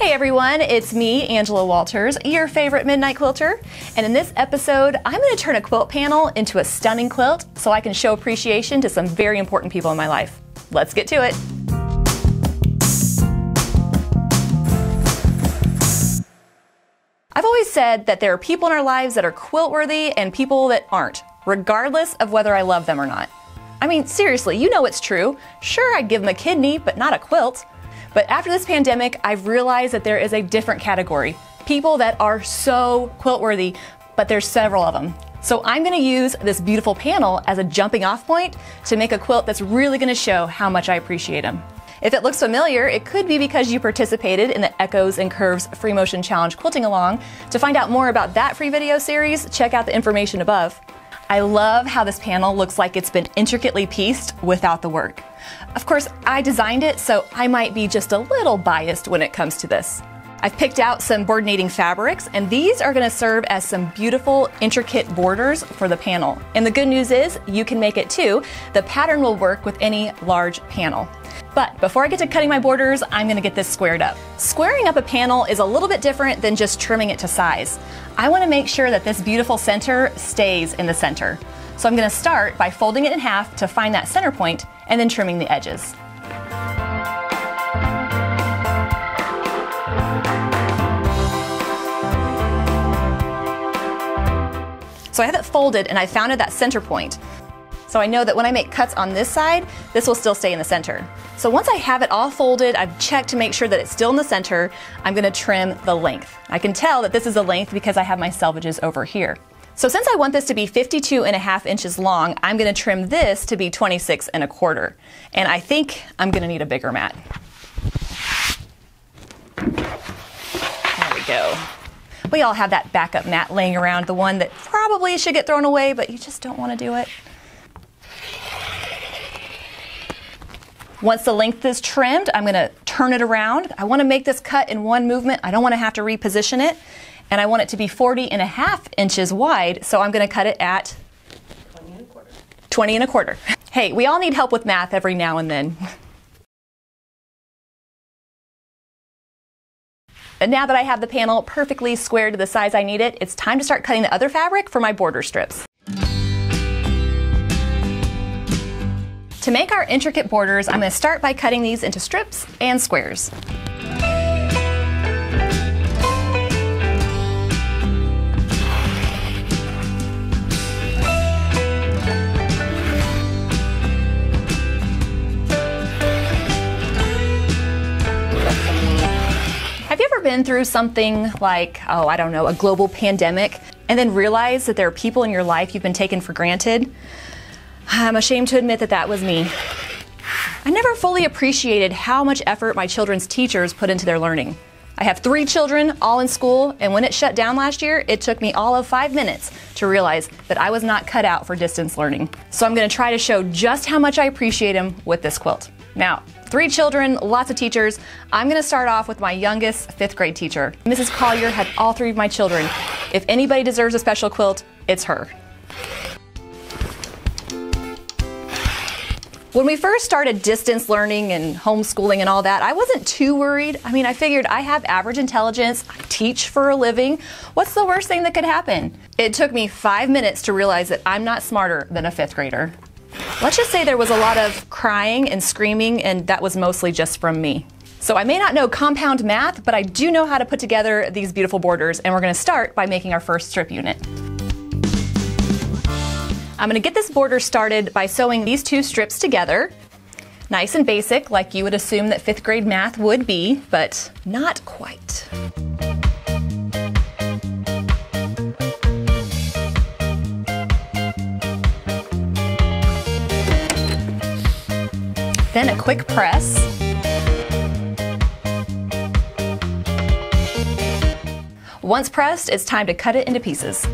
Hey everyone, it's me, Angela Walters, your favorite midnight quilter. And in this episode, I'm going to turn a quilt panel into a stunning quilt so I can show appreciation to some very important people in my life. Let's get to it. I've always said that there are people in our lives that are quilt-worthy and people that aren't, regardless of whether I love them or not. I mean, seriously, you know it's true. Sure, I'd give them a kidney, but not a quilt. But after this pandemic, I've realized that there is a different category. People that are so quilt-worthy, but there's several of them. So I'm going to use this beautiful panel as a jumping off point to make a quilt that's really going to show how much I appreciate them. If it looks familiar, it could be because you participated in the Echoes and Curves Free Motion Challenge Quilting Along. To find out more about that free video series, check out the information above. I love how this panel looks like it's been intricately pieced without the work. Of course, I designed it, so I might be just a little biased when it comes to this. I've picked out some board-needing fabrics, and these are going to serve as some beautiful, intricate borders for the panel. And the good news is, you can make it too. The pattern will work with any large panel. But before I get to cutting my borders, I'm going to get this squared up. Squaring up a panel is a little bit different than just trimming it to size. I want to make sure that this beautiful center stays in the center. So I'm going to start by folding it in half to find that center point and then trimming the edges. So I have it folded and I found that center point. So I know that when I make cuts on this side, this will still stay in the center. So once I have it all folded, I've checked to make sure that it's still in the center, I'm going to trim the length. I can tell that this is the length because I have my selvages over here. So since I want this to be 52.5 inches long, I'm going to trim this to be 26.25. And I think I'm going to need a bigger mat. There we go. We all have that backup mat laying around, the one that probably should get thrown away, but you just don't want to do it. Once the length is trimmed, I'm going to turn it around. I want to make this cut in one movement. I don't want to have to reposition it. And I want it to be 40.5 inches wide, so I'm going to cut it at 20.25. Hey, we all need help with math every now and then. And now that I have the panel perfectly squared to the size I need it, it's time to start cutting the other fabric for my border strips. To make our intricate borders, I'm going to start by cutting these into strips and squares. Have you ever been through something like, I don't know, a global pandemic, and then realize that there are people in your life you've been taken for granted? I'm ashamed to admit that that was me. I never fully appreciated how much effort my children's teachers put into their learning. I have 3 children, all in school, and when it shut down last year, it took me all of 5 minutes to realize that I was not cut out for distance learning. So I'm going to try to show just how much I appreciate them with this quilt. Now, 3 children, lots of teachers. I'm going to start off with my youngest 5th grade teacher. Mrs. Collier had all 3 of my children. If anybody deserves a special quilt, it's her. When we first started distance learning and homeschooling and all that, I wasn't too worried. I mean, I figured I have average intelligence, I teach for a living. What's the worst thing that could happen? It took me 5 minutes to realize that I'm not smarter than a 5th grader. Let's just say there was a lot of crying and screaming, and that was mostly just from me. So I may not know compound math, but I do know how to put together these beautiful borders, and we're going to start by making our first strip unit. I'm going to get this border started by sewing these 2 strips together. Nice and basic, like you would assume that 5th grade math would be, but not quite. Then a quick press. Once pressed, it's time to cut it into pieces.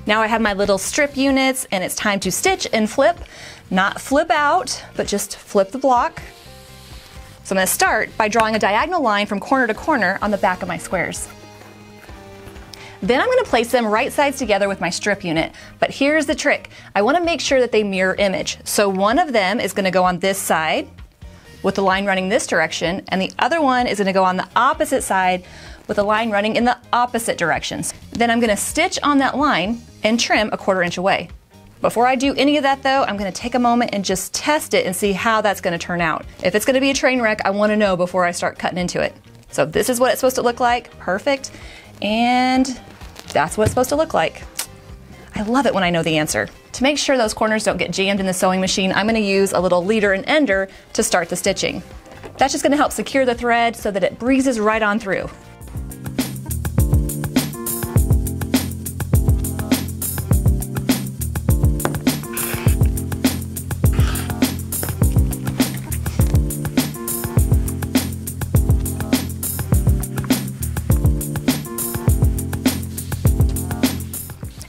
Now I have my little strip units, and it's time to stitch and flip. Not flip out, but just flip the block. So I'm going to start by drawing a diagonal line from corner to corner on the back of my squares. Then I'm going to place them right sides together with my strip unit. But here's the trick. I want to make sure that they mirror image. So one of them is going to go on this side with the line running this direction, and the other one is going to go on the opposite side with the line running in the opposite directions. Then I'm going to stitch on that line and trim 1/4 inch away. Before I do any of that though, I'm going to take a moment and just test it and see how that's going to turn out. If it's going to be a train wreck, I want to know before I start cutting into it. So this is what it's supposed to look like. Perfect. And that's what it's supposed to look like. I love it when I know the answer. To make sure those corners don't get jammed in the sewing machine, I'm going to use a little leader and ender to start the stitching. That's just going to help secure the thread so that it breezes right on through.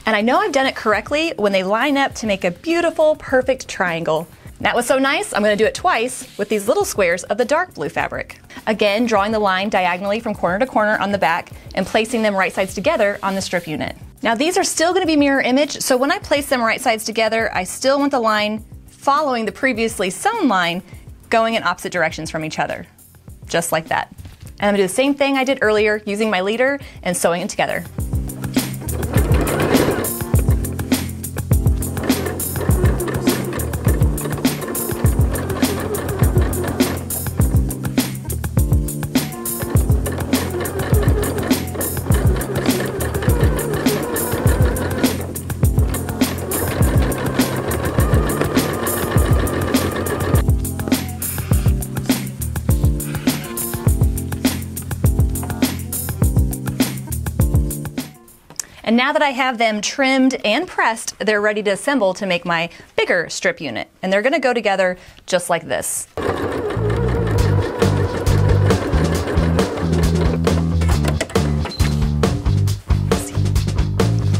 And I know I've done it correctly when they line up to make a beautiful, perfect triangle. That was so nice, I'm going to do it twice with these little squares of the dark blue fabric. Again, drawing the line diagonally from corner to corner on the back and placing them right sides together on the strip unit. Now these are still going to be mirror image, so when I place them right sides together, I still want the line following the previously sewn line going in opposite directions from each other. Just like that. And I'm going to do the same thing I did earlier using my leader and sewing it together. And now that I have them trimmed and pressed, they're ready to assemble to make my bigger strip unit. And they're going to go together just like this.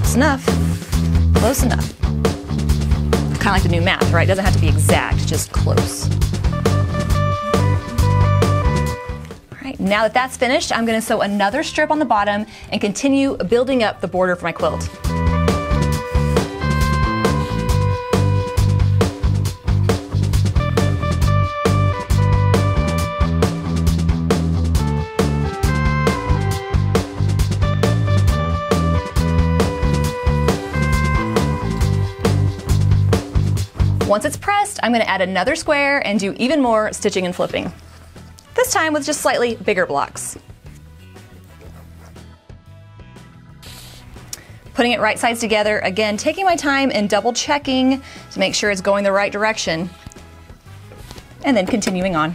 Close enough. Close enough. Kind of like the new math, right? It doesn't have to be exact, just close. Now that that's finished, I'm going to sew another strip on the bottom and continue building up the border for my quilt. Once it's pressed, I'm going to add another square and do even more stitching and flipping. This time with just slightly bigger blocks. Putting it right sides together, again, taking my time and double checking to make sure it's going the right direction, and then continuing on.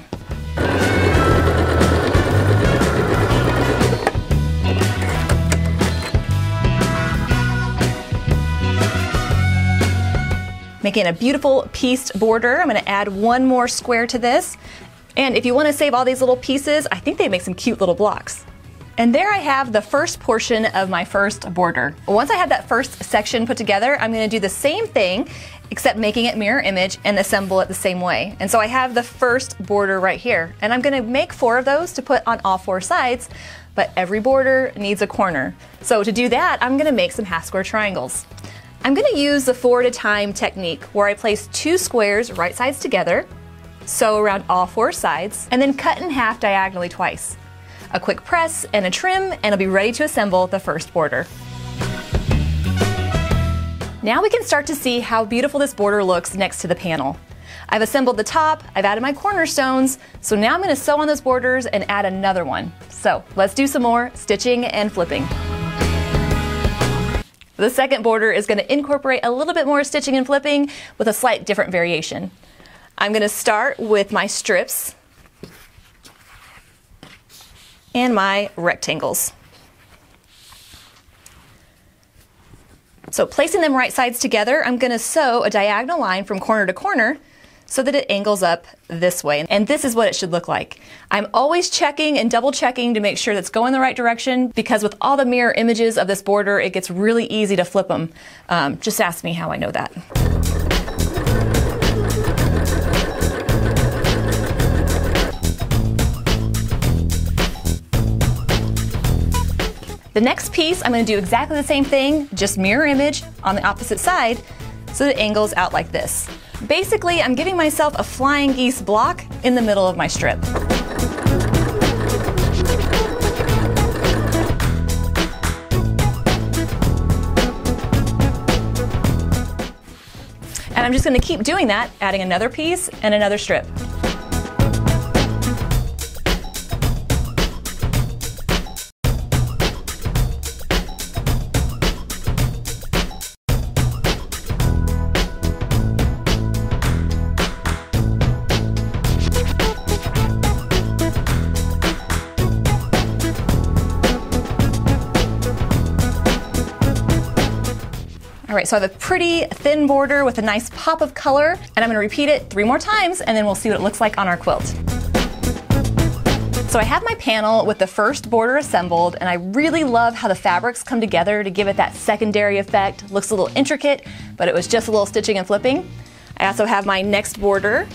Making a beautiful pieced border, I'm going to add one more square to this. And if you want to save all these little pieces, I think they make some cute little blocks. And there I have the first portion of my first border. Once I have that first section put together, I'm going to do the same thing, except making it mirror image and assemble it the same way. And so I have the first border right here. And I'm going to make 4 of those to put on all 4 sides, but every border needs a corner. So to do that, I'm going to make some half square triangles. I'm going to use the 4 at a time technique, where I place 2 squares right sides together, sew around all 4 sides, and then cut in half diagonally twice. A quick press and a trim, and I'll be ready to assemble the first border. Now we can start to see how beautiful this border looks next to the panel. I've assembled the top, I've added my cornerstones, so now I'm going to sew on those borders and add another one. So let's do some more stitching and flipping. The second border is going to incorporate a little bit more stitching and flipping with a slight different variation. I'm going to start with my strips and my rectangles. So placing them right sides together, I'm going to sew a diagonal line from corner to corner so that it angles up this way. And this is what it should look like. I'm always checking and double checking to make sure that's going the right direction, because with all the mirror images of this border, it gets really easy to flip them. Just ask me how I know that. The next piece, I'm going to do exactly the same thing, just mirror image on the opposite side, so that it angles out like this. Basically, I'm giving myself a flying geese block in the middle of my strip. And I'm just going to keep doing that, adding another piece and another strip. All right, so I have a pretty thin border with a nice pop of color, and I'm going to repeat it 3 more times, and then we'll see what it looks like on our quilt. So I have my panel with the first border assembled, and I really love how the fabrics come together to give it that secondary effect. Looks a little intricate, but it was just a little stitching and flipping. I also have my next border.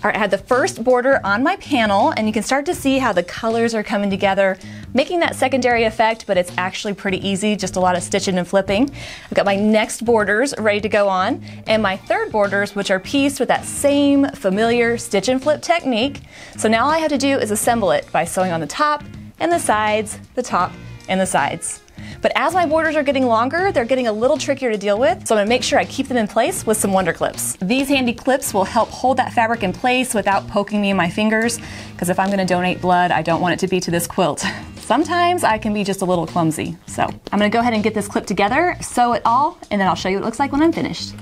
All right, I had the first border on my panel, and you can start to see how the colors are coming together, making that secondary effect, but it's actually pretty easy, just a lot of stitching and flipping. I've got my next borders ready to go on, and my third borders, which are pieced with that same familiar stitch and flip technique. So now all I have to do is assemble it by sewing on the top and the sides, the top and the sides. But as my borders are getting longer, they're getting a little trickier to deal with, so I'm going to make sure I keep them in place with some Wonder Clips. These handy clips will help hold that fabric in place without poking me in my fingers, because if I'm going to donate blood, I don't want it to be to this quilt. Sometimes I can be just a little clumsy. So I'm going to go ahead and get this clip together, sew it all, and then I'll show you what it looks like when I'm finished.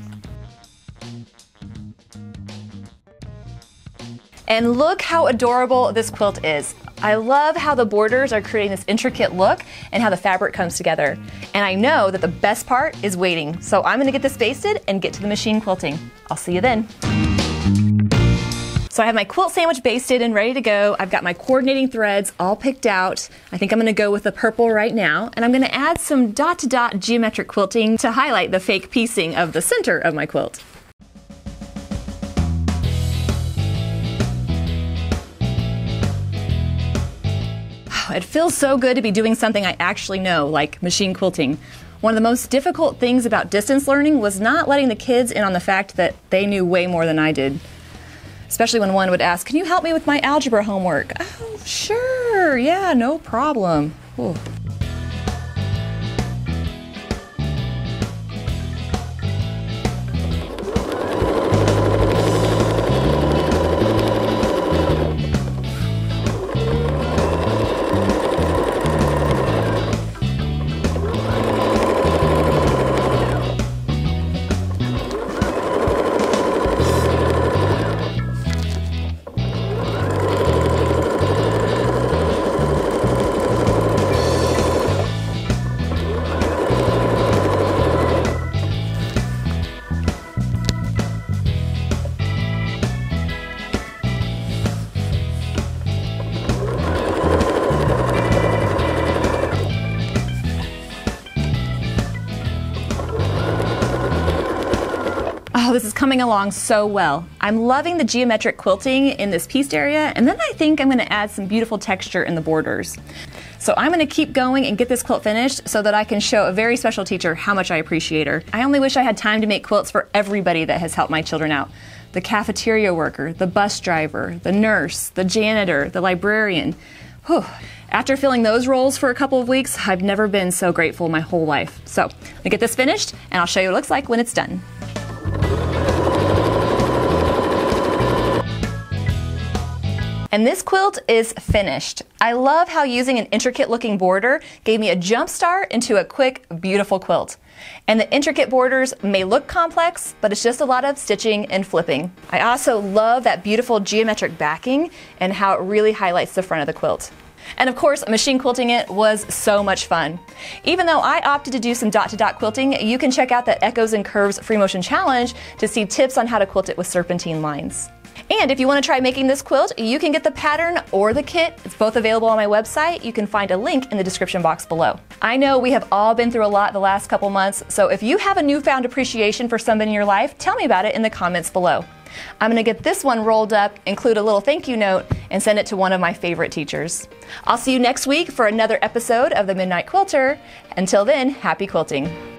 And look how adorable this quilt is. I love how the borders are creating this intricate look and how the fabric comes together. And I know that the best part is waiting. So I'm gonna get this basted and get to the machine quilting. I'll see you then. So I have my quilt sandwich basted and ready to go. I've got my coordinating threads all picked out. I think I'm gonna go with the purple right now. And I'm gonna add some dot-to-dot geometric quilting to highlight the fake piecing of the center of my quilt. It feels so good to be doing something I actually know, like machine quilting. One of the most difficult things about distance learning was not letting the kids in on the fact that they knew way more than I did. Especially when one would ask, "Can you help me with my algebra homework?" "Oh, sure, yeah, no problem." Ooh. Oh, this is coming along so well. I'm loving the geometric quilting in this pieced area, and then I think I'm going to add some beautiful texture in the borders. So I'm going to keep going and get this quilt finished so that I can show a very special teacher how much I appreciate her. I only wish I had time to make quilts for everybody that has helped my children out. The cafeteria worker, the bus driver, the nurse, the janitor, the librarian. Whew. After filling those roles for a couple of weeks, I've never been so grateful in my whole life. So let me get this finished, and I'll show you what it looks like when it's done. And this quilt is finished. I love how using an intricate looking border gave me a jump start into a quick, beautiful quilt. And the intricate borders may look complex, but it's just a lot of stitching and flipping. I also love that beautiful geometric backing and how it really highlights the front of the quilt. And of course, machine quilting it was so much fun. Even though I opted to do some dot-to-dot quilting, you can check out the Echoes and Curves Free Motion Challenge to see tips on how to quilt it with serpentine lines. And if you want to try making this quilt, you can get the pattern or the kit. It's both available on my website. You can find a link in the description box below. I know we have all been through a lot the last couple months, so if you have a newfound appreciation for somebody in your life, tell me about it in the comments below. I'm going to get this one rolled up, include a little thank you note, and send it to one of my favorite teachers. I'll see you next week for another episode of the Midnight Quilter. Until then, happy quilting.